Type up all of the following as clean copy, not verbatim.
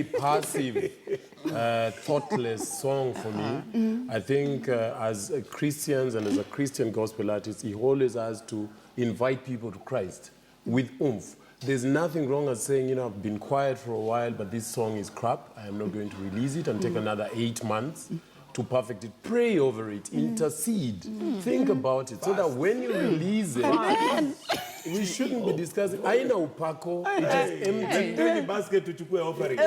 passive, thoughtless song for me. I think as Christians and as a Christian gospel artist, he always has to invite people to Christ with oomph. There's nothing wrong as saying, you know, I've been quiet for a while, but this song is crap. I am not going to release it and take another 8 months to perfect it. Pray over it, intercede, think about it, so that when you release it, we shouldn't be discussing. Aina upako, it is empty. Basket to chukue offering.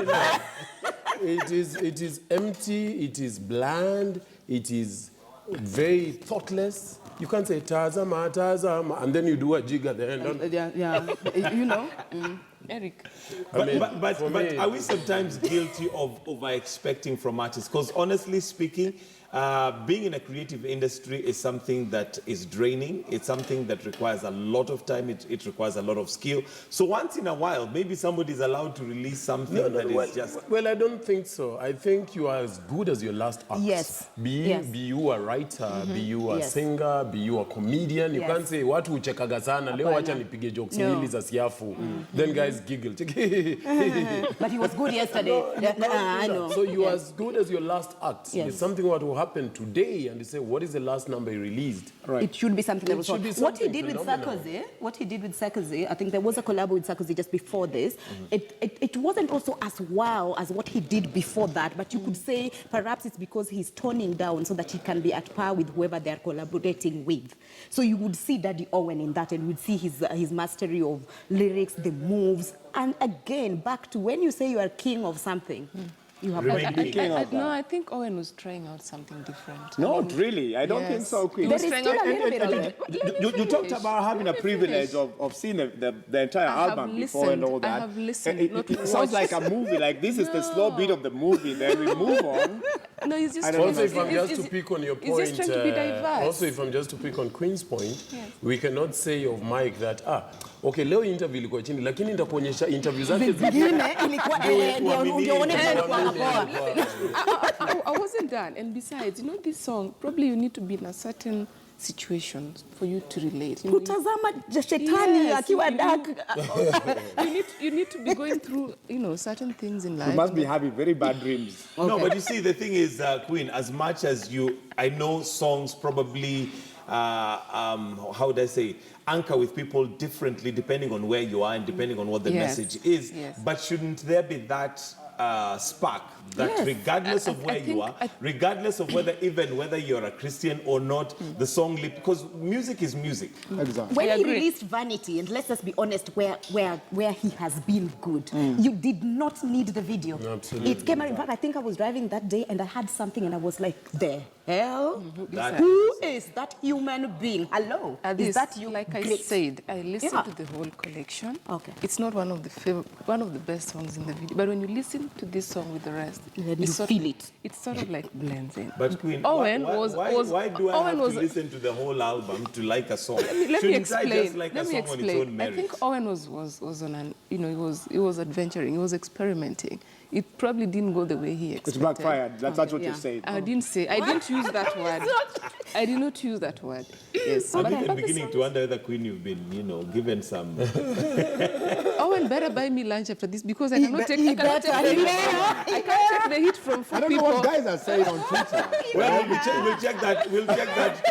It is empty, it is bland, it is very thoughtless. You can't say tazama, tazama, and then you do a jig at the end. You know. Eric. But are we sometimes guilty of over-expecting from artists? Because honestly speaking, being in a creative industry is something that is draining. It's something that requires a lot of time. It requires a lot of skill. So once in a while, maybe somebody is allowed to release something is just... Well, I don't think so. I think you are as good as your last act. Yes. Be you a writer, be you a singer, be you a comedian. You can't say, watu uchekaga sana, leo wacha nipige jokes mbili za siafu. Then guys giggle. But he was good yesterday. I know. So you are as good as your last act. Yes. It's something what will happen today, and they say, what is the last number he released? Right. It should be something that was should be what he something did with phenomenal. Sarkozy, I think there was a collab with Sarkozy just before this. It wasn't also as wow as what he did before that, but you could say perhaps it's because he's toning down so that he can be at par with whoever they're collaborating with. So you would see Daddy Owen in that, and you'd see his mastery of lyrics, the moves, and again, back to when you say you are king of something, you have No, I think Owen was trying out something different. Not really. I don't think so, Queen. There is still a little bit of it. You talked about having a privilege of seeing the entire album before and all that. I have listened. It sounds like a movie. Like this is the slow beat of the movie. Then we move on. No, he's just Also, if I'm just to pick on your point, just trying to be diverse. Also, if I'm just to pick on Queen's point, we cannot say of Mike that, okay, leo interview ilikuwa chini, lakini nitakuonyesha interview zake zingine ilikuwa ndio uone kwa I wasn't done. And besides, you know, this song, probably you need to be in a certain situation for you to relate. You know, kutazama shetani akiwa dark. You need to be going through, you know, certain things in life. You must be having very bad dreams. Okay. No, but you see, the thing is, Queen, as much as I know songs probably, how would I say, anchor with people differently depending on where you are and depending on what the message is. Yes. But shouldn't there be that spark that regardless of where you are, regardless of whether you're a Christian or not, the song, because music is music. Exactly. When he released Vanity, and let's just be honest, where he has been good, you did not need the video. Absolutely. It came out. In fact, I think I was driving that day and I had something and I was like, the hell? Who is that human being? Hello? Is that you? Like I said, I listened to the whole collection. Okay. It's not one of the best songs in the video, but when you listen to this song with the rest, you feel it. It's sort of like blends in. But Queen, why do I have to listen to the whole album to like a song? Let me explain. I just like a song on its own merit? I think Owen was on an, you know, he was adventuring, he was experimenting. It probably didn't go the way he expected. It's backfired. That's what you said. I didn't use that word. I did not use that word. Yes. I'm even beginning to wonder whether, Queen, you've been, you know, given some... Owen better buy me lunch after this because I cannot take the heat from people. I don't know what guys are saying on Twitter. Well, we'll check that. We'll check that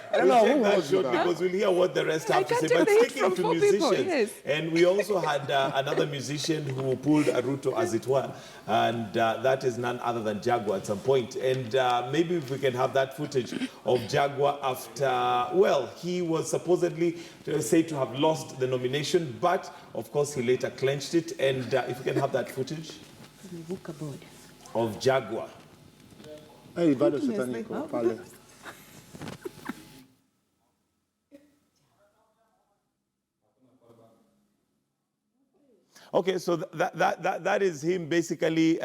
short because we'll hear what the rest have to say. But sticking to musicians, and we also had another musician who pulled a Ruto, as it were, and that is none other than Jaguar at some point. And maybe if we can have that footage of Jaguar after, well, he was supposedly said to have lost the nomination, but of course he later clenched it. And if we can have that footage of Jaguar. Hey, bado sataniko pale. Okay, so that is him basically,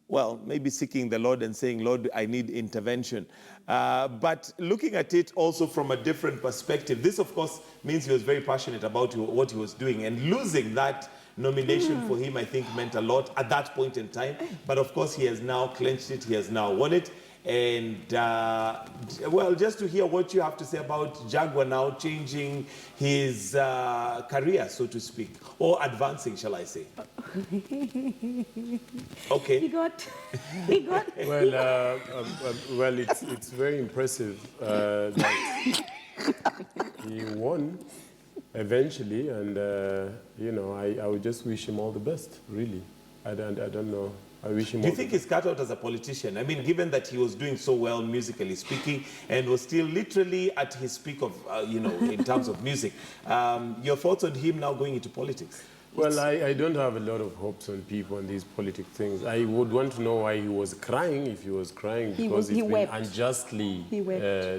well, maybe seeking the Lord and saying, Lord, I need intervention. But looking at it also from a different perspective, this, of course, means he was very passionate about what he was doing. And losing that nomination for him, I think, meant a lot at that point in time. But, of course, he has now clenched it. He has now won it. And, well, just to hear what you have to say about Jaguar now changing his career, so to speak, or advancing, shall I say. Okay. He got. Well, it's very impressive that he won eventually, and you know, I would just wish him all the best. Really, I don't know. I wish him. Do you think he's cut out as a politician? I mean, given that he was doing so well musically speaking and was still literally at his peak of, you know, in terms of music, your thoughts on him now going into politics? Well, I don't have a lot of hopes on people on these politic things. I would want to know why he was crying, if he was crying because he's been unjustly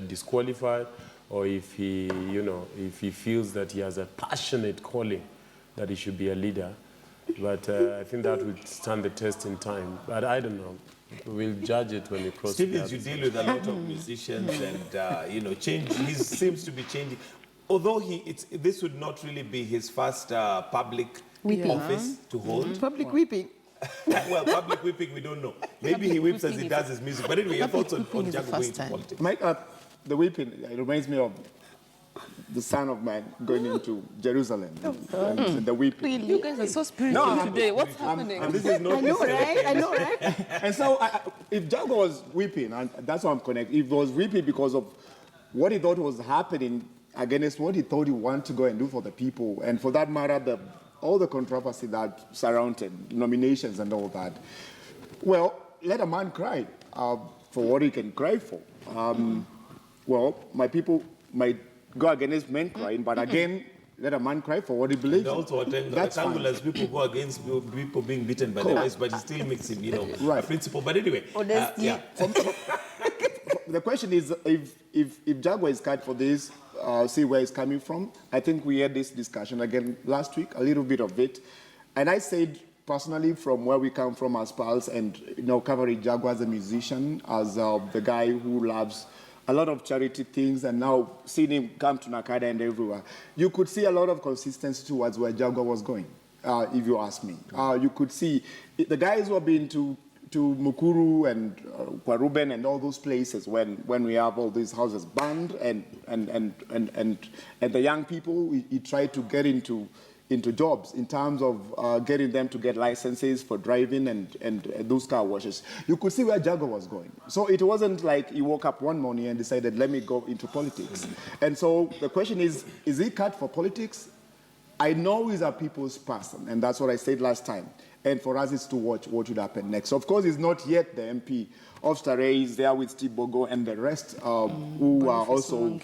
disqualified, or if he, you know, if he feels that he has a passionate calling that he should be a leader. But I think that would stand the test in time. But I don't know. We'll judge it when it crosses. Stevens, you deal with a lot of musicians and, you know, change. He seems to be changing. Although this would not really be his first public office to hold. Public weeping. Well, public whipping, we don't know. Maybe he whips as he does his music. But anyway, your thoughts on Jaguar going into politics? Mike, the whipping, it reminds me of the Son of Man going into Jerusalem. And the whipping. You guys are so spiritual today. What's happening? And this is not I know, right? I know, right? And so, if Jaguar was weeping, and that's why I'm connected, if he was weeping because of what he thought was happening against what he thought he wanted to go and do for the people, and for that matter, all the controversy that surrounded nominations and all that, well, let a man cry for what he can cry for. Well, my people might go against men crying, but again, let a man cry for what he believes. And also, That's fine. as people go against people being beaten by the race, but he still makes him, you know, a principle. But anyway, yeah. The question is, if Jaguar is cut for this, see where it's coming from. I think we had this discussion again last week, a little bit of it. And I said, personally, from where we come from as pals and, you know, covering Jaguar as a musician, as the guy who loves a lot of charity things, and now seeing him come to Nakada and everywhere, you could see a lot of consistency towards where Jaguar was going, if you ask me. You could see the guys who have been to Mukuru and Kwaruben and all those places when we have all these houses burned and the young people, he tried to get into jobs in terms of getting them to get licenses for driving and those car washes. You could see where Jaguar was going. So it wasn't like he woke up one morning and decided, let me go into politics. And so the question is he cut for politics? I know he's a people's person, and that's what I said last time. And for us, it's to watch what would happen next. Of course, he's not yet the MP of Starehe. He's there with Steve Bogo and the rest who are also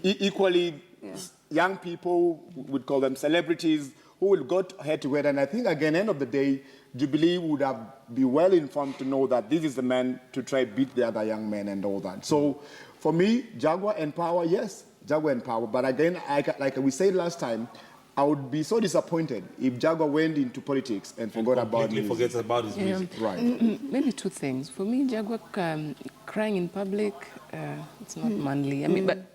equally young people, would call them celebrities, who will go head to head. And I think, again, end of the day, Jubilee would be well informed to know that this is the man to try beat the other young men and all that. So for me, Jaguar and power, yes, Jaguar and power. But again, like we said last time, I would be so disappointed if Jaguar went into politics and forgot about music. Forgets about his music. Right. Maybe two things. For me, Jaguar crying in public, it's not manly. I mean, but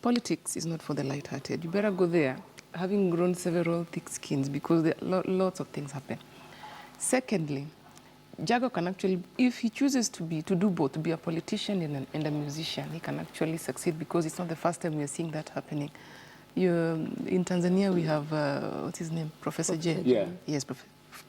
politics is not for the light-hearted. You better go there, having grown several thick skins, because there are lots of things happen. Secondly, Jaguar can actually, if he chooses to do both, to be a politician and a musician, he can actually succeed, because it's not the first time we are seeing that happening. In Tanzania, we have, what's his name? Professor J. Yeah. Yes,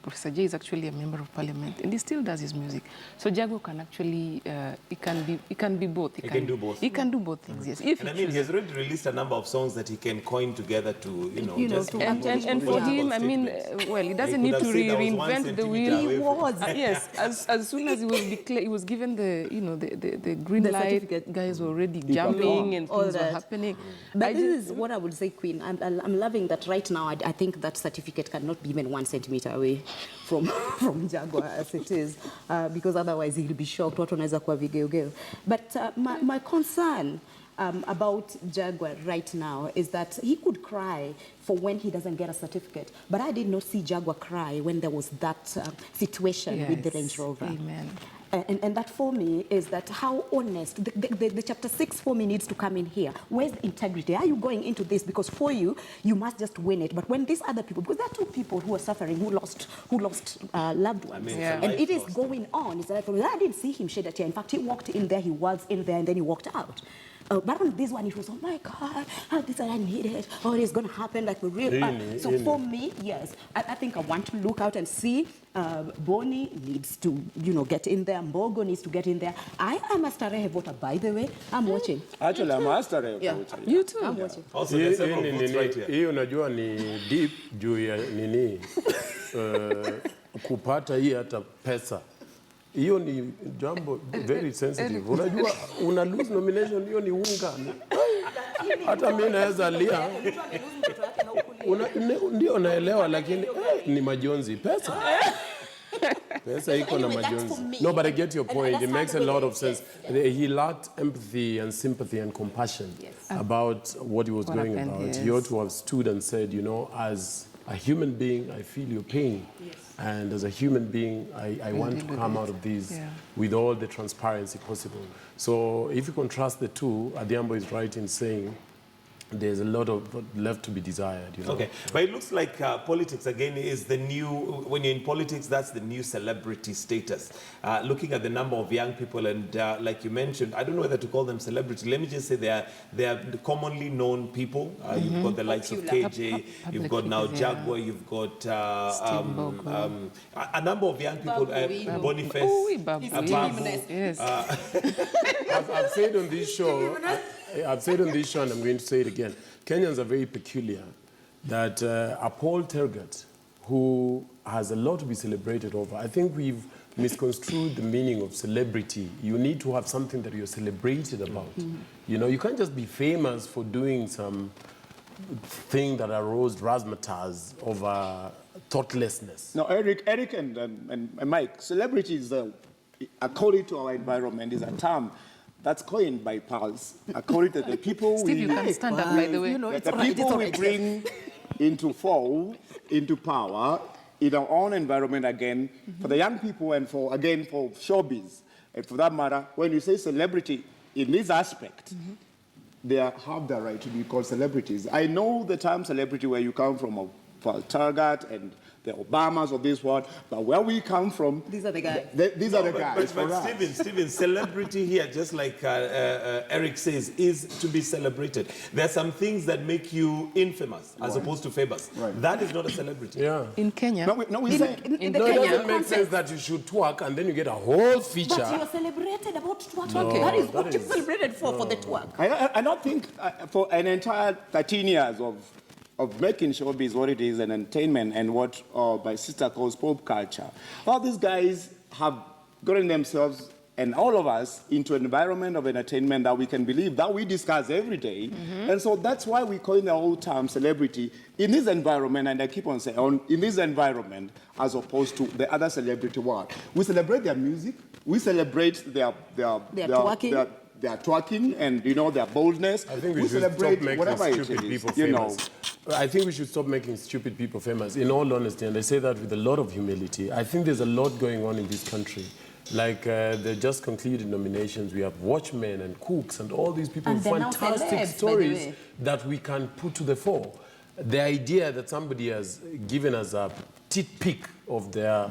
Professor J is actually a member of parliament, and he still does his music. So Jaguar can actually, he can be both. He can do both. He can do both things, yes. If and I mean, he has already released a number of songs that he can coin together to, just... And for him, I mean, well, he doesn't need to reinvent the wheel. He was. Yes, as soon as he was given the, the green light, guys were already jumping and things were happening. But this is what I would say, Queen. I'm loving that right now. I think that certificate cannot be even 1 centimeter away from Jaguar as it is, because otherwise he'll be shocked. What wanaweza kuwa vigeugeu. But my concern about Jaguar right now is that he could cry for when he doesn't get a certificate. But I did not see Jaguar cry when there was that situation with the Range Rover. Amen. And that for me is that how honest, the chapter 6 for me needs to come in here. Where's the integrity? Are you going into this? Because for you, you must just win it. But when these other people, because there are 2 people who are suffering, who lost loved ones. And it is going on. It's like, I didn't see him shed a tear. In fact, he walked in there, he was in there, and then he walked out. But on this one, it was, oh my God, this I need it. Oh, it's going to happen like a real. So for me, yes, I think I want to look out and see. Bonnie needs to, get in there. Mbogo needs to get in there. I am a Starehe voter, by the way. I'm watching. Actually, I'm a Starehe voter. You too. I'm watching. Also, there's several votes right here. Hii unajua ni deep juu ya nini kupata hii hata pesa. Hiyo ni jambo very sensitive. Unajua una lose nomination, hiyo ni unga. Hata mimi naweza lia. Ndio naelewa lakini ni majonzi pesa. Pesa iko na majonzi. No, but I get your point. It makes a lot of sense. He lacked empathy and sympathy and compassion about what he was going about. He ought to have stood and said, as a human being, I feel your pain. And as a human being, I want to come out of this with all the transparency possible. So if you contrast the two, Adhiambo is right in saying there's a lot of left to be desired. Okay, but it looks like politics again is the new, when you're in politics, that's the new celebrity status. Looking at the number of young people and like you mentioned, I don't know whether to call them celebrity. Let me just say they are commonly known people. You've got the likes of KJ, you've got now Jaguar, you've got a number of young people, Boniface, Yes. I've said on this show, and I'm going to say it again, Kenyans are very peculiar, that a Paul Tergat, who has a lot to be celebrated over, I think we've misconstrued the meaning of celebrity. You need to have something that you're celebrated about. You can't just be famous for doing some thing that arose razzmatazz over thoughtlessness. No, Eric and Mike, celebrity is, according to our environment, is a term that's coined by pals, according to the people Steve, you can stand up, by the way. The people we bring into power in our own environment again, for the young people and for showbiz. And for that matter, when you say celebrity in this aspect, they have the right to be called celebrities. I know the term celebrity where you come from, Paul Tergat and the Obamas of this world, but where we come from, these are the guys. These are the guys. But Stephen, celebrity here, just like Eric says, is to be celebrated. There are some things that make you infamous as opposed to famous. Right. That is not a celebrity. Yeah. In Kenya. We say it doesn't make sense that you should twerk and then you get a whole feature. But you're celebrated about twerking. That is what you're celebrated for the twerk. I don't think for an entire 13 years of making showbiz what it is, an entertainment, and what my sister calls pop culture. All these guys have gotten themselves and all of us into an environment of entertainment that we can believe, that we discuss every day. And so that's why we coin the whole term celebrity in this environment, and I keep on saying, in this environment, as opposed to the other celebrity world. We celebrate their music, we celebrate their twerking. Their twerking and their boldness. I think we should stop making stupid people famous. I think we should stop making stupid people famous. In all honesty, and I say that with a lot of humility. I think there's a lot going on in this country. Like the just concluded nominations, we have watchmen and cooks and all these people with fantastic stories that we can put to the fore. The idea that somebody has given us a tit-pick of their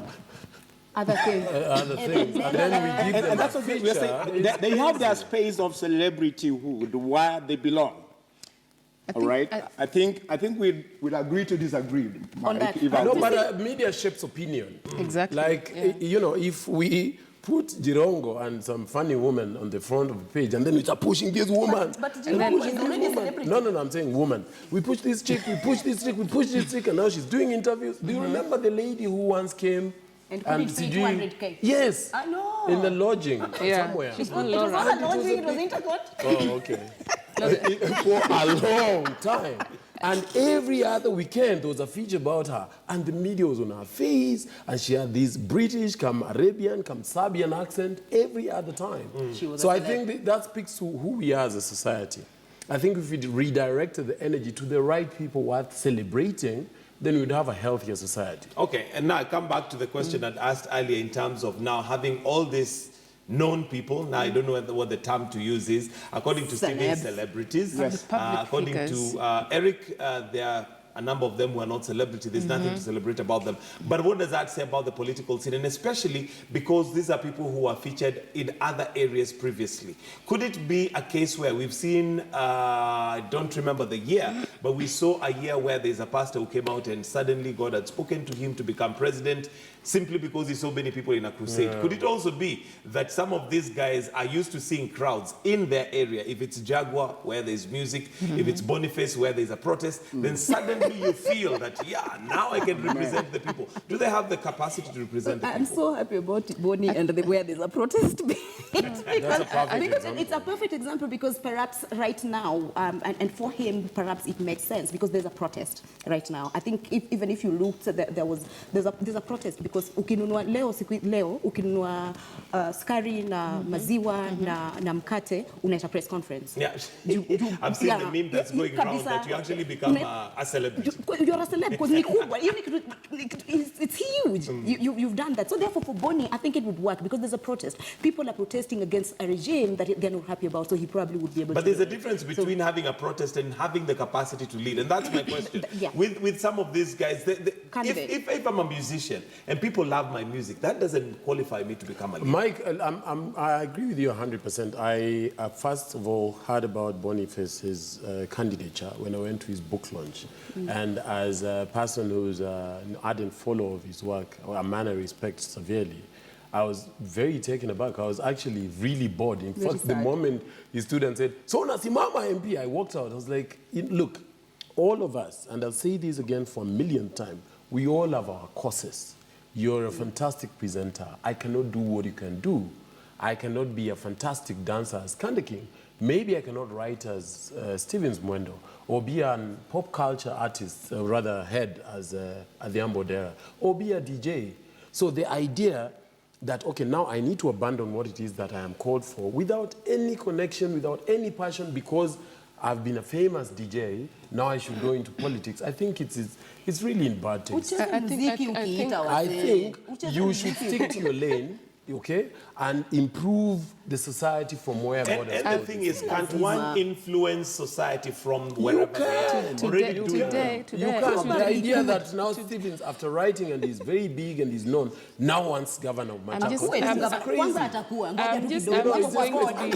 other things. And then we give them that's what we're saying. They have their space of celebrityhood where they belong. All right? I think we'd agree to disagree. On that. No, but media shapes opinion. Exactly. Like, if we put Jirongo and some funny woman on the front of the page, and then we start pushing this woman. But Jirongo is already a celebrity. No, I'm saying woman. We push this chick, we push this chick, we push this chick, and now she's doing interviews. Do you remember the lady who once came? And couldn't pay 200K. Yes. I know. In the lodging somewhere. It was not a lodging, it was intercourse. Oh, okay. For a long time. And every other weekend, there was a feature about her. And the media was on her face. And she had this British, come Arabian, come Serbian accent every other time. So I think that speaks to who we are as a society. I think if we redirected the energy to the right people worth celebrating, then we'd have a healthier society. Okay, and now I come back to the question I'd asked earlier in terms of now having all these known people. Now, I don't know what the term to use is. According to Stephen, celebrities. Yes. According to Eric, there are a number of them who are not celebrities. There's nothing to celebrate about them. But what does that say about the political scene? And especially because these are people who are featured in other areas previously. Could it be a case where we've seen, I don't remember the year, but we saw a year where there's a pastor who came out and suddenly God had spoken to him to become president simply because he saw many people in a crusade? Could it also be that some of these guys are used to seeing crowds in their area? If it's Jaguar, where there's music, if it's Boniface, where there's a protest, then suddenly you feel that, yeah, now I can represent the people. Do they have the capacity to represent the people? I'm so happy about Bonnie and where there's a protest. That's a perfect because example. it's a perfect example because perhaps right now, and for him, perhaps it makes sense because there's a protest right now. I think even if you looked, there's a protest because ukinunua leo ukinunua skari na maziwa na mkate unaita press conference. Yeah, I'm seeing the meme that's going around that you actually become a celebrity. You're a celeb because it's huge. You've done that. So therefore for Bonnie, I think it would work because there's a protest. People are protesting against a regime that they're not happy about, so he probably would be able to. But there's a difference between having a protest and having the capacity to lead. And that's my question. With some of these guys, if I'm a musician and people love my music, that doesn't qualify me to become a leader. Mike, I agree with you 100%. I first of all heard about Boniface's candidature when I went to his book launch. And as a person who's an ardent follower of his work, a man I respect severely, I was very taken aback. I was actually really bored. In fact, the moment he stood and said, "So nasimama MP," I walked out. I was like, look, all of us, and I'll say this again for a millionth time, we all have our courses. You're a fantastic presenter. I cannot do what you can do. I cannot be a fantastic dancer as Kanda King. Maybe I cannot write as Stevens Mwendo or be a pop culture artist, rather head as Adhiambo Dera, or be a DJ. So the idea that, okay, now I need to abandon what it is that I am called for without any connection, without any passion, because I've been a famous DJ, now I should go into politics. I think it's really in bad taste. I think you should stick to your lane, okay, and improve the society from where God has And the thing is, can't one influence society from wherever they are? Today. You can't. The idea that now Stevens, after writing and he's very big and he's known, now wants governor of Machakos.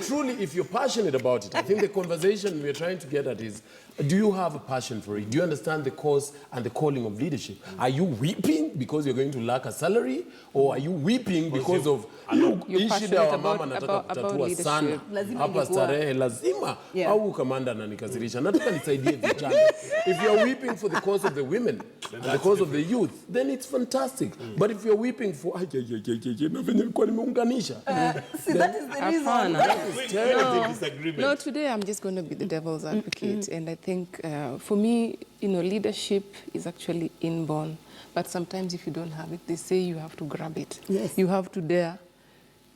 Truly, if you're passionate about it, I think the conversation we're trying to get at is, do you have a passion for it? Do you understand the cause and the calling of leadership? Are you weeping because you're going to lack a salary? Or are you weeping because of you're passionate about leadership? Hapa starehe lazima au kamanda ananikasirisha. Nataka nisaidie vijana. If you're weeping for the cause of the women, the cause of the youth, then it's fantastic. But if you're weeping for that is the reason. No, today I'm just going to be the devil's advocate. And I think for me, leadership is actually inborn. But sometimes if you don't have it, they say you have to grab it. Yes. You have to dare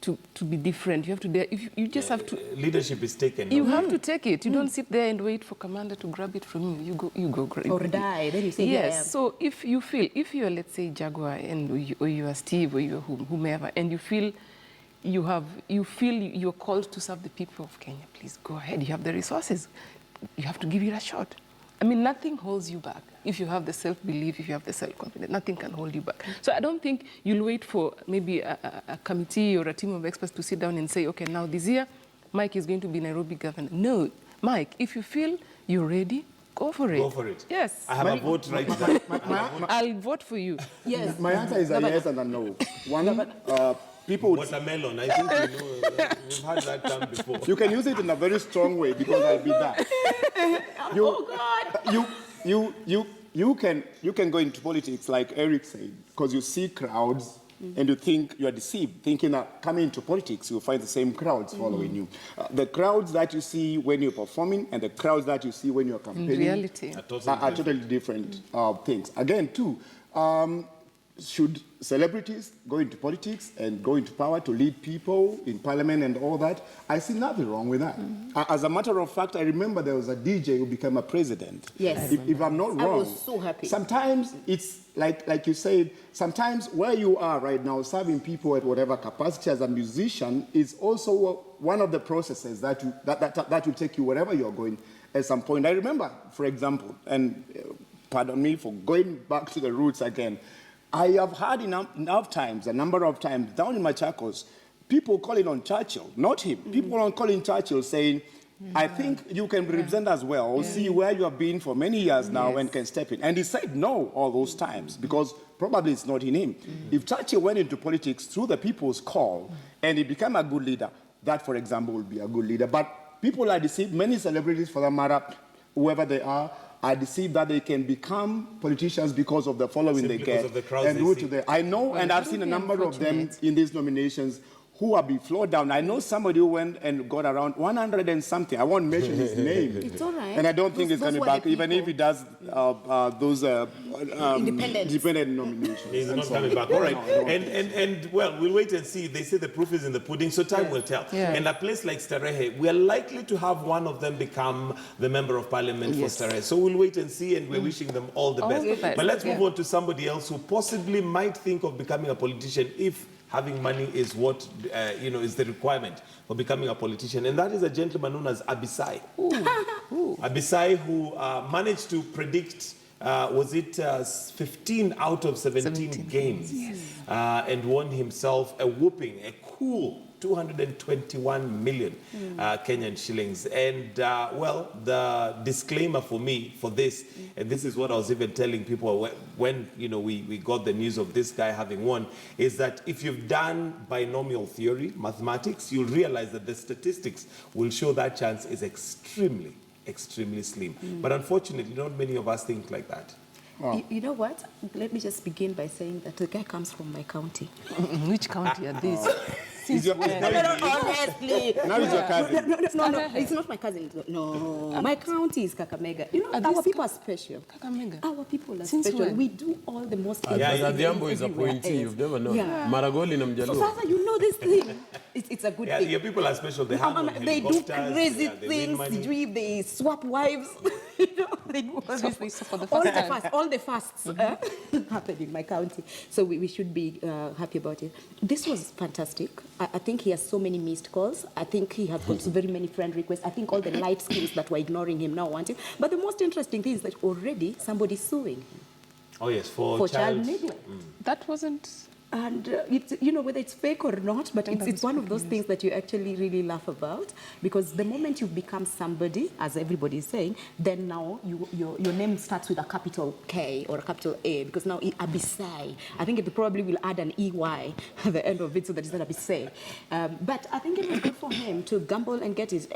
to be different. You have to dare. If you just have to. Leadership is taken. You have to take it. You don't sit there and wait for commander to grab it from you. You go grab it. Or die. Then you say, yes. So if you are, let's say, Jaguar, or you are Steve, or you are whomever, and you feel you're called to serve the people of Kenya, please go ahead. You have the resources. You have to give it a shot. I mean, nothing holds you back. If you have the self-belief, if you have the self-confidence, nothing can hold you back. So I don't think you'll wait for maybe a committee or a team of experts to sit down and say, okay, now this year, Mike is going to be Nairobi governor. No, Mike, if you feel you're ready, go for it. Go for it. Yes. I have a vote right now. I'll vote for you. Yes. My answer is a yes and a no. One, people would... Watermelon, I think we've had that term before. You can use it in a very strong way because I'll be that. You can go into politics like Eric said because you see crowds, and you think you are deceived, thinking that coming into politics, you'll find the same crowds following you. The crowds that you see when you're performing and the crowds that you see when you're campaigning In reality. are totally different things. Again, too, should celebrities go into politics and go into power to lead people in parliament and all that? I see nothing wrong with that. As a matter of fact, I remember there was a DJ who became a president. Yes. If I'm not wrong. I was so happy. Sometimes it's like you said, sometimes where you are right now, serving people at whatever capacity as a musician is also one of the processes that will take you wherever you're going at some point. I remember, for example, and pardon me for going back to the roots again, I have had enough times, a number of times, down in Machakos, people calling on Churchill, not him, people calling Churchill saying, I think you can represent us well, see where you have been for many years now and can step in. And he said no all those times because probably it's not in him. If Churchill went into politics through the people's call and he became a good leader, that, for example, would be a good leader. But people are deceived, many celebrities for that matter, whoever they are deceived that they can become politicians because of the following they get. And root to the, I know, and I've seen a number of them in these nominations who have been flawed down. I know somebody who went and got around 100 and something. I won't mention his name. It's all right. And I don't think it's coming back, even if he does those independent nominations. He's not coming back. All right. And well, we'll wait and see. They say the proof is in the pudding, so time will tell. Yeah. And a place like Starehe, we are likely to have one of them become the member of parliament for Starehe. So we'll wait and see, and we're wishing them all the best. But let's move on to somebody else who possibly might think of becoming a politician if having money is what, is the requirement for becoming a politician. And that is a gentleman known as Abisai. Abisai, who managed to predict, 15 out of 17 games. Yes. And won himself a cool 221 million Kenyan shillings. And, the disclaimer for me for this, and this is what I was even telling people when we got the news of this guy having won, is that if you've done binomial theory, mathematics, you'll realize that the statistics will show that chance is extremely, extremely slim. But unfortunately, not many of us think like that. Wow. You know what? Let me just begin by saying that the guy comes from my county. Which county are these? He's your cousin. Honestly. Now he's your cousin. No, it's not my cousin. No, my county is Kakamega. Our people are special. Kakamega. Our people are special. We do all the most. Adhiambo is a pointee. You've never known. Yeah. Maragoli na Mjaluo. So you know this thing. It's a good thing. Your people are special. They have they do crazy things. They swap wives. They do all these things for the first all the fasts happen in my county. So we should be happy about it. This was fantastic. I think he has so many missed calls. I think he has got so very many friend requests. I think all the light skins that were ignoring him now want him. But the most interesting thing is that already somebody's suing him. Oh yes, for child neglect. That wasn't. And it's, whether it's fake or not, but it's one of those things that you actually really laugh about, because the moment you become somebody, as everybody is saying, then now your name starts with a capital K or a capital A, because now Abisai. I think it probably will add an EY at the end of it, so that it's not Abisai. But I think it was good for him to gamble and get his.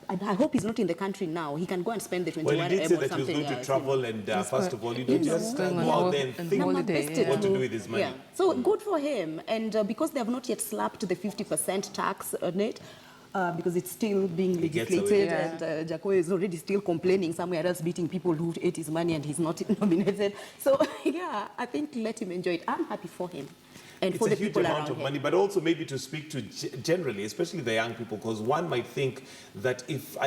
I hope he's not in the country now. He can go and spend the 21 Well, he did say that he was going to travel, and first of all, just go out there and think what to do with his money. Yeah. So good for him, and because they have not yet slapped the 50% tax on it, because it's still being legislated, and Jaco is already still complaining somewhere else, beating people who ate his money and he's not nominated. So yeah, I think let him enjoy it. I'm happy for him. And it's for the a huge people amount of money, but also maybe to speak to generally, especially the young people, because one might think that if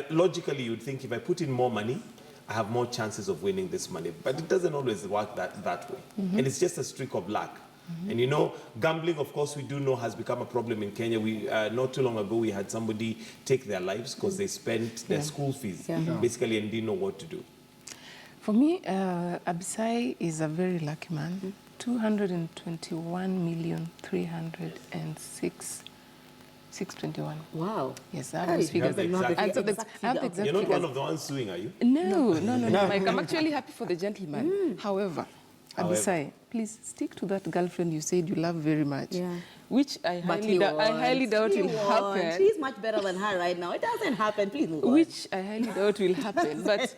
logically you'd think if I put in more money, I have more chances of winning this money. But it doesn't always work that way. And it's just a streak of luck. And gambling, of course, we do know has become a problem in Kenya. We not too long ago, we had somebody take their lives because they spent their school fees, basically, and didn't know what to do. For me, Abisai is a very lucky man. 221,306,621. Wow. Yes, I have those figures. You're not one of the ones suing, are you? No, Mike. I'm actually happy for the gentleman. However, Abisai, please stick to that girlfriend you said you love very much, which I highly doubt will happen. She's much better than her right now. It doesn't happen. Please move on. Which I highly doubt will happen. But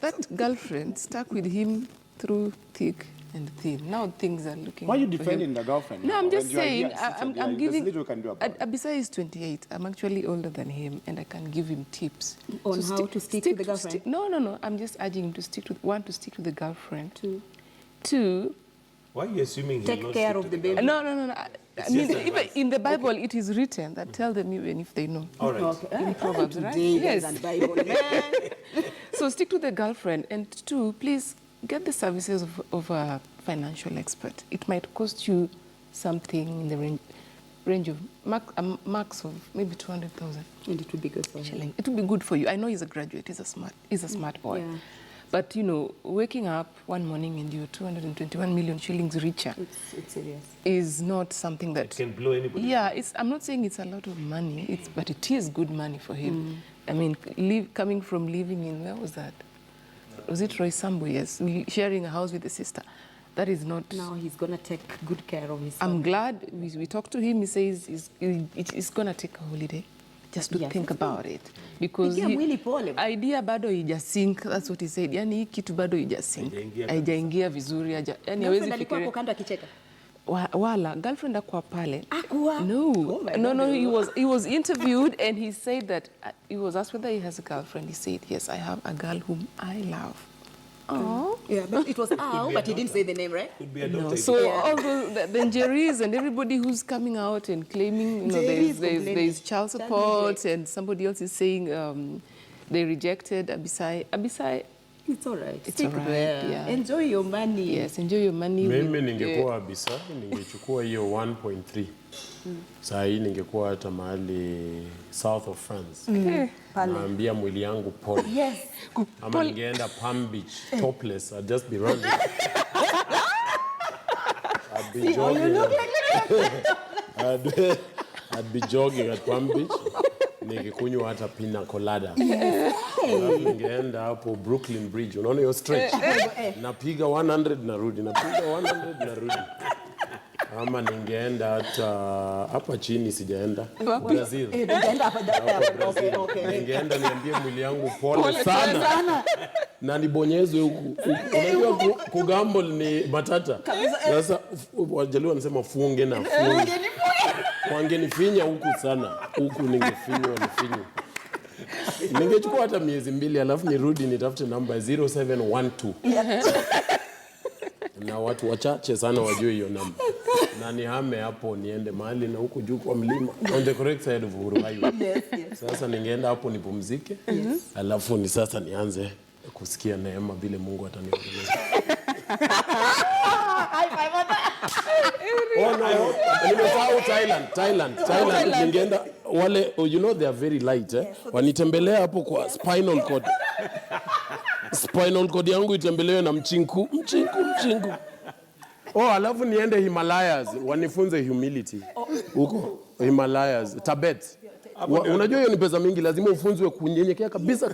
that girlfriend stuck with him through thick and thin. Now things are looking. Why are you for him. defending the girlfriend? No, now? I'm just When you are saying. here sitting there, I'm there's giving. little you can do about it. Abisai is 28. I'm actually older than him, and I can give him tips On how to stick with the girlfriend? No. I'm just urging him to stick to to stick with the girlfriend. Two. Why are you assuming he'll Take not care stick of to the baby. No. I mean, just even in the Bible, it is written that tell them even if they know. All right. Okay. In Proverbs, right? Today, Yes. and Bible, man. So stick to the girlfriend. And two, please get the services of a financial expert. It might cost you something in the range of max of maybe 200,000. And it would be good for him. It would be good for you. I know he's a graduate. He's a smart boy. Yeah. But you know, waking up one morning and you're 221 million shillings richer It's serious. is not something that It can blow anybody. Yeah, I'm not saying it's a lot of money, but it is good money for him. I mean, coming from living in, where was that? Was it Roy Sambo? Yes, sharing a house with a sister. That is not... Now he's going to take good care of his I'm glad we talked to him. He says he's going to take a holiday just to think about it. Because idea bado ijasink, that's what he said. Yani hii kitu bado ijasink. Haijaingia vizuri. Yani hawezi fikiria. Kando akicheka. Wala, girlfriend akwa pale. Akwa? No, he was interviewed and he said that, he was asked whether he has a girlfriend. He said, yes, I have a girl whom I love. Oh. Yeah, but it was but he didn't say the name, right? Could be a No. daughter. So all the Nigerians and everybody who's coming out and claiming, you know, there's child support and somebody else is saying they rejected Abisai. Abisai, it's all right. It's Stick all right, there. yeah. Enjoy your money. Yes, enjoy your money. Mimi ningekuwa Abisai, ningechukua hiyo 1.3. Saa hii ningekuwa hata mahali south of France. Naambia mwili yangu pole. Yes. Ama ningeenda Palm Beach, topless. I'd just be running. I'd be jogging. I'd be jogging at Palm Beach. Ningekunywa hata pina colada. Ningeenda hapo Brooklyn Bridge. Unaona hiyo stretch? Napiga 100 narudi. Napiga 100 narudi. Ama ningeenda hata hapa chini sijaenda. Brazil. Okay. Ningeenda niambie mwili yangu pole sana. Na nibonyezwe huku. Unajua kugamble ni matata. Sasa wajaluo wanasema funge na funge. Wangenifinya huku sana. Huku ningefinywa nifinywe. Ningechukua hata miezi 2 alafu nirudi nitafute namba 0712. Na watu wachache sana wajue hiyo namba. Na nihame hapo niende mahali na huku juu kwa mlima. On the correct side of Uhuru Highway. Yes. Sasa ningeenda hapo nipumzike. Alafu ni sasa nianze kusikia neema vile Mungu ataniongeleza. Nimesahau Thailand. Ningeenda wale, you know they are very light. Wanitembelea hapo kwa spinal cord. Spinal cord yangu itembelewe na mchinku. Alafu niende Himalayas, wanifunze humility. Huko Himalayas, Tibet. Unajua hiyo ni pesa mingi, lazima ufunzwe kunyenyekea kabisa.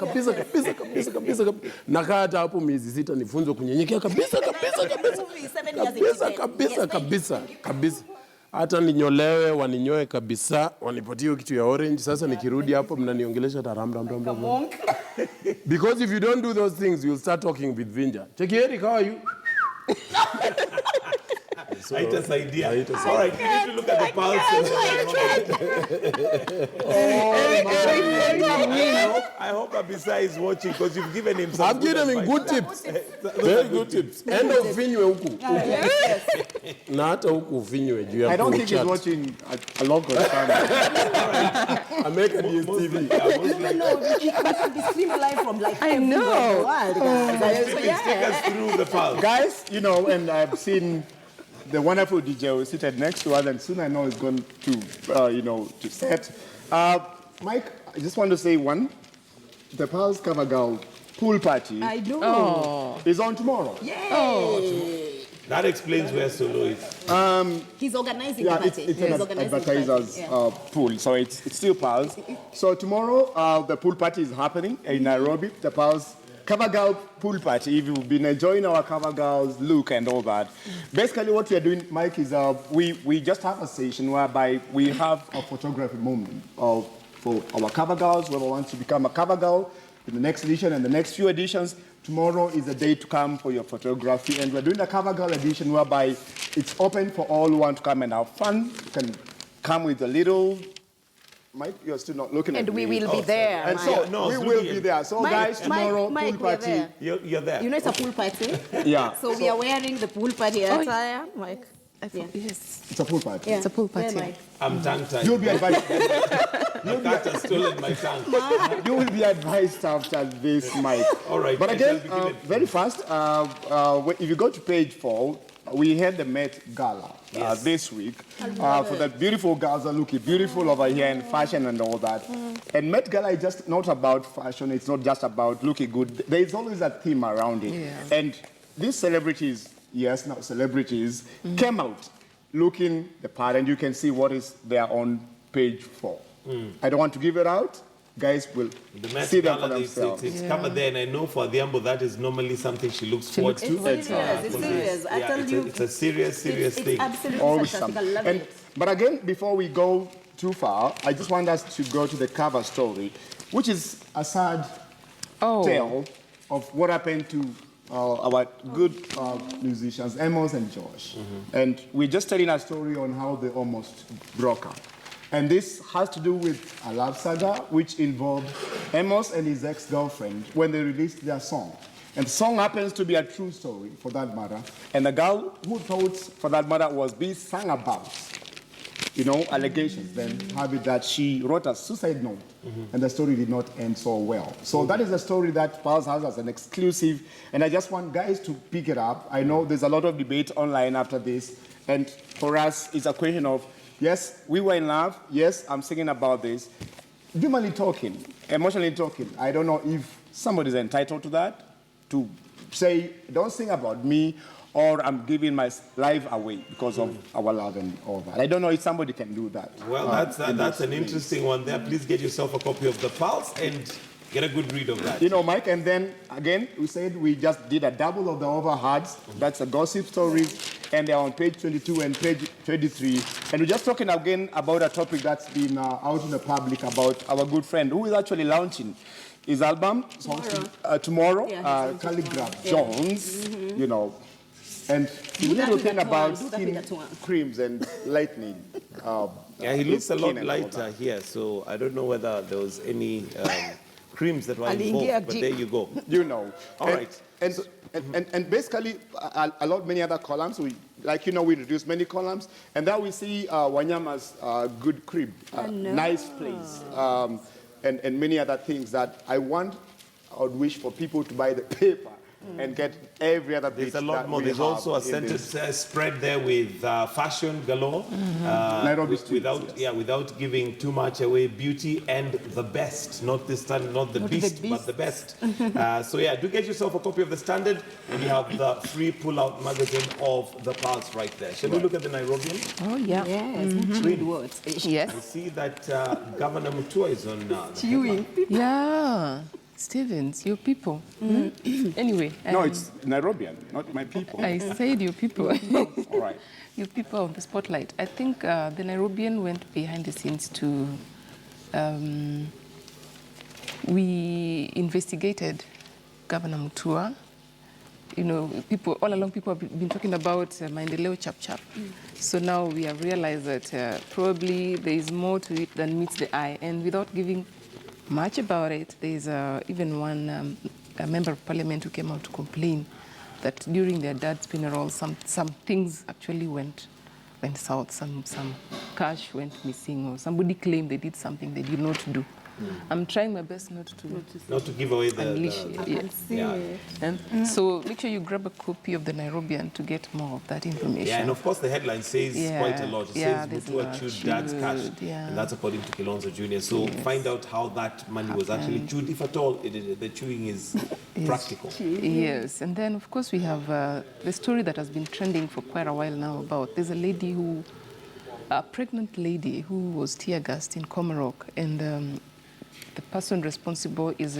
Na hata hapo miezi 6 nifunzwe kunyenyekea kabisa. Hata ninyolewe, waninyoe kabisa, wanipatie kitu ya orange. Sasa nikirudi hapo mnaniongelesha taram. Because if you don't do those things, you'll start talking with Vinja. Chekieri, how are you? Haitasaidia. All right, you need to look at the pulse. I hope Abisai is watching because you've given him some. I've given him good tips. Very good tips. End of vinywe huku. Na hata huku vinywe juu ya. I don't think he's watching a local channel. American DSTV. No, but can be streamed live from like I know. Take us through the pulse. Guys, you know, and I've seen the wonderful DJ who is seated next to us, and soon I know is going to, to set. Mike, I just want to say one. The Pulse Cover Girl pool party is on tomorrow. Yay! That explains where Solo is. He's organizing the party. It's an advertiser's pool, so it's still Pulse. So tomorrow, the pool party is happening in Nairobi. The Pulse Cover Girl pool party. If you've been enjoying our Cover Girls look and all that. Basically what we are doing, Mike, is we just have a session whereby we have a photography moment for our Cover Girls, whoever wants to become a Cover Girl in the next edition and the next few editions. tomorrow is the day to come for your photography, and we're doing a cover girl edition whereby it's open for all who want to come and have fun. You can come with a little... Mike, you're still not looking at me. And we will be there. And so we will be there. So guys, tomorrow, Mike, pool party. You're there. You know it's a pool party? Yeah. So we are wearing the pool party attire, Mike. Yes. It's a pool party. Yeah. It's a pool party. Yeah, Mike. I'm tongue-tied. You'll be advised. The cat has stolen my tongue. You will be advised after this, Mike. All right. But again, very fast, if you go to page 4, we had the Met Gala this week for the beautiful girls are looking beautiful over here in fashion and all that. And Met Gala is just not about fashion. It's not just about looking good. There is always a theme around it. Yeah. And these celebrities, celebrities, came out looking the part, and you can see what is there on page 4. I don't want to give it out. Guys will see them for themselves. It's covered there, and I know for Adhiambo that is normally something she looks forward to. It's serious. I tell you. It's a serious thing. It's absolutely Always fantastic. I something. love And, it. but again, before we go too far, I just want us to go to the cover story, which is a sad tale of what happened to our good musicians, Amos and Josh. And we're just telling a story on how they almost broke up. And this has to do with a love saga, which involved Amos and his ex-girlfriend when they released their song. And the song happens to be a true story, for that matter. And the girl who thought, for that matter, was being sung about, allegations, then have it that she wrote a suicide note, and the story did not end so well. So that is a story that Pulse has as an exclusive, and I just want guys to pick it up. I know there's a lot of debate online after this, and for us, it's a question of, yes, we were in love. Yes, I'm singing about this. Humanly talking, emotionally talking, I don't know if somebody's entitled to that, to say, don't sing about me, or I'm giving my life away because of our love and all that. I don't know if somebody can do that. Well, that's an interesting one there. Please get yourself a copy of the Pulse and get a good read of that. Mike, and then, again, we said we just did a double of the overheads. That's the gossip stories. And they're on page 22 and page 23. And we're just talking again about a topic that's been out in the public about our good friend who is actually launching his album tomorrow, Calligraph Jones, and the little thing about skin creams and lightening. He looks a lot lighter here, so I don't know whether there was any creams that were involved, but there you go. All right. And basically, many other columns. We reduce many columns, and there we see Wanyama's good crib, nice place, and many other things that I would wish for people to buy the paper and get every other bit. There's a lot more. There's also a scented spread there with fashion galore. Nairobi streets, without giving too much away. Beauty and the best. Not the standard, not the beast, but the best. Do get yourself a copy of the Standard, and you have the free pull-out magazine of the Pulse right there. Shall we look at the Nairobian? Oh, yeah. Yes, read words. Yes. I see that Governor Mutua is on Chewing. Yeah. Stevens, your people. Anyway. No, it's Nairobian, not my people. I said your people. All right. Your people on the spotlight. I think the Nairobian went behind the scenes to... we investigated Governor Mutua. People all along, people have been talking about Maendeleo Chap. So now we have realized that probably there is more to it than meets the eye. And without giving much about it, there is even one a member of parliament who came out to complain that during their dad's funeral, some things actually went south. Some cash went missing, or somebody claimed they did something they did not do. I'm trying my best not to give away the unleash it. So make sure you grab a copy of the Nairobian to get more of that information. Yeah, and of course the headline says quite a lot. It says Mutua chewed dad's cash, and that's according to Kilonzo Jr. So find out how that money was actually chewed, if at all the chewing is practical. Yes, and then of course we have the story that has been trending for quite a while now about there's a pregnant lady who was tear gassed in Komarok, and the person responsible is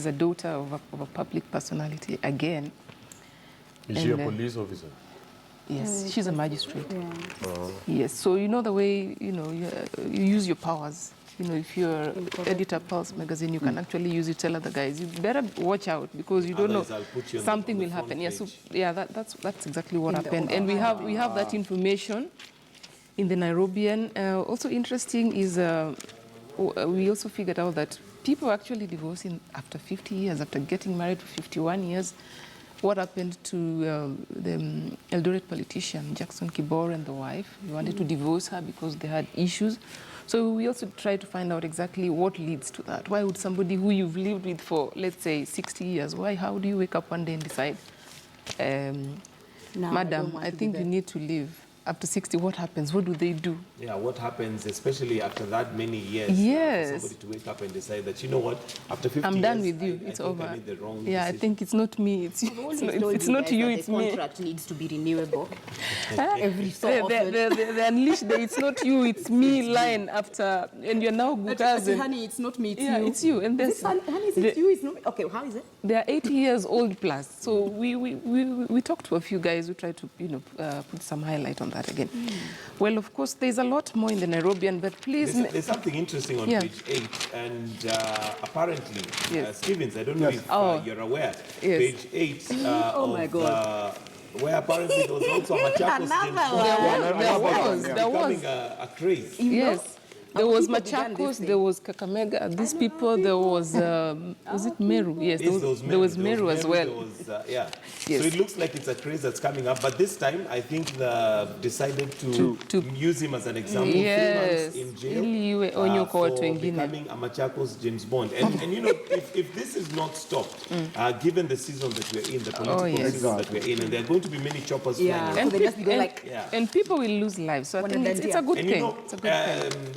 a daughter of a public personality again. Is she a police officer? Yes, she's a magistrate. Yes, so the way you use your powers You know, if you're editor Pulse magazine, you can actually use it, tell other guys, you better watch out because you don't Otherwise, know I'll put you on something the will happen. Yeah, so page. yeah, that's exactly what In the happened, and we have that information in the Nairobian. Also interesting is we also figured out that people actually divorcing after 50 years, after getting married for 51 years. What happened to the Eldoret politician, Jackson Kibor, and the wife? He wanted to divorce her because they had issues. So we also tried to find out exactly what leads to that. Why would somebody who you've lived with for, let's say, 60 years, how do you wake up one day and decide, No, Madam, I think you need to leave? After 60, what happens? What do they do? Yeah, what happens, especially after that many years, Yes. for somebody to wake up and decide that, you know what, after 50 I'm years, done with you. I It's think over. I made the wrong Yeah, I decision. think it's not me. It's you. I've always It's told it's not guys you. that It's the me. contract needs to be renewable every so often. The unleashed the it's not you, it's me line after, and you're now But Gukazen. honey, it's not me, it's Yeah, you. it's you. And Is there's, it honey, is it you? It's not me. Okay, how is it? they are 80 years old plus. So we talked to a few guys who tried to, put some highlight on that again. Well, of course, there's a lot more in the Nairobian, but please. There's something interesting on Yeah. page 8, and apparently, Yes. Stevens, I don't know if you're aware, Yes. page 8 Oh my God. where apparently there was also a Machakos Another James one. There was. becoming a craze. Yes. There was people began this Machakos, thing. there was Kakamega, these people, there was it Meru? Yes, Yes, there was Meru as well. There was, yeah. Yes. So it looks like it's a craze that's coming up, but this time I think they decided to use him as an example. Yes. 3 months in jail Ili iwe onyo kwa watu for wengine. becoming a Machakos James Bond. And you know, if this is not stopped, given the season that we're in, the political yes. season that we're in, and there are going to be many choppers Yeah. flying So around. they just go like, Yeah. And people will lose lives. So I One think and it's then a good And you thing. know, It's a good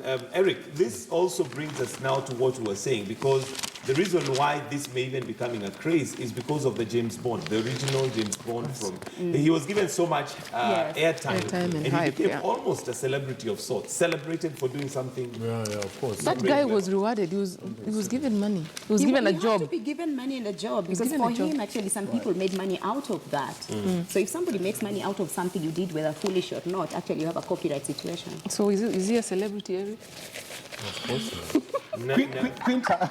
thing. Eric, this also brings us now to what we were saying, because the reason why this may even becoming a craze is because of the James Bond, the original James Bond from. He was given so much airtime, Airtime and he hype, became yeah. almost a celebrity of sorts, celebrated for doing something. Yeah, of course. That guy was rewarded. He was given money. He was given a You job. have to be given money and a job because given for a job. him, actually, some people made money out of that. So if somebody makes money out of something you did, whether foolish or not, actually you have a copyright situation. So is he a celebrity, Eric? Quinta,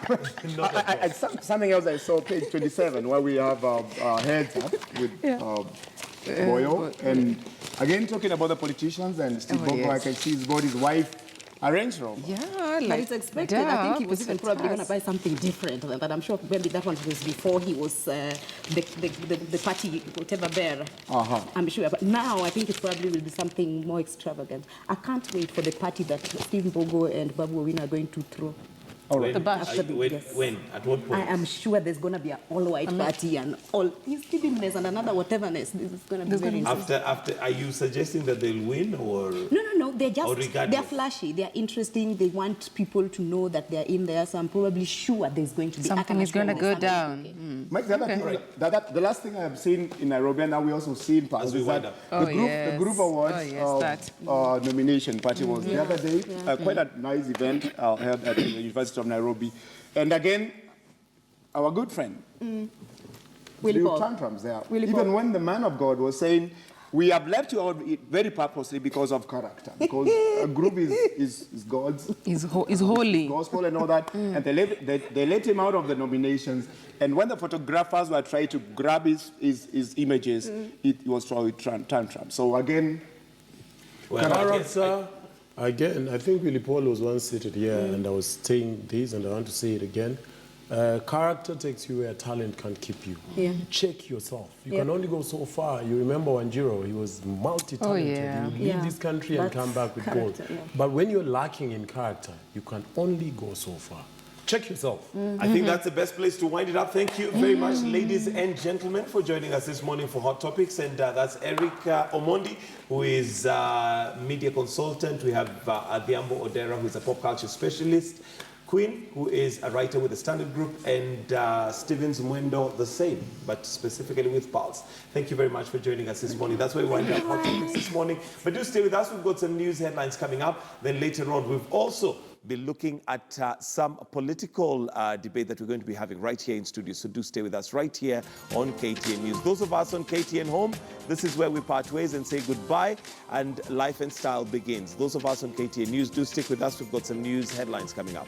something else I saw, page 27, where we have heads up with Boyo. And again, talking about the politicians and Steve Bogo, yes. I can see he's got his wife a Range Rover. Yeah, But like it's expected. I think he was it's even probably going to fantastic. buy something different than that. I'm sure maybe that one was before he was the party, whatever bear. I'm sure. But now I think it probably will be something more extravagant. I can't wait for the party that Steve Bogo and Babu Owino are going to throw. All right. When, The bash. when? At what I point? am sure there's going to be an all-white party and all Stevenness and another whateverness. This is going to be very interesting. After, are you suggesting that they'll win, or? No. They're Or just, regardless. they're flashy. They're interesting. They want people to know that they're in there. So I'm probably sure there's going to be Something is going to go down. Mike, the other thing, the last thing I have seen in Nairobi, and now we also see in Paris, we is wind that up. the group awards nomination party was the other day. Quite a nice event held at the University of Nairobi. And again, our good friend, Willie Leo Paul. Tantrums there. Willie Even Paul. when the man of God was saying, we have left you out very purposely because of character, because a group is God's. Is holy. Gospel and all that, and they let him out of the nominations. And when the photographers were trying to grab his images, it was throwing tantrum. So again, Character, again, I think Willie Paul was once seated here, and I was saying this, and I want to say it again. Character takes you where talent can't keep you. Yeah. Check yourself. You Yeah. can only go so far. You remember Wanjiro, he was multi-talented. Oh, yeah. He would leave Yeah. this country and That's come back with gold. character, yeah. But when you're lacking in character, you can only go so far. Check yourself. I think that's the best place to wind it up. Thank you very much, ladies and gentlemen, for joining us this morning for Hot Topics. And that's Eric Omondi, who is a media consultant. We have Adhiambo Odera, who is a pop culture specialist. Queen, who is a writer with the Standard Group, and Stevens Mwendo, the same, but specifically with Pulse. Thank you very much for joining us this morning. That's why we wind up Hot Topics this morning. But do stay with us. We've got some news headlines coming up. Then later on, we've also be looking at some political debate that we're going to be having right here in studio. So do stay with us right here on KTN News. Those of us on KTN Home, this is where we part ways and say goodbye, and Life and Style begins. Those of us on KTN News, do stick with us. We've got some news headlines coming up.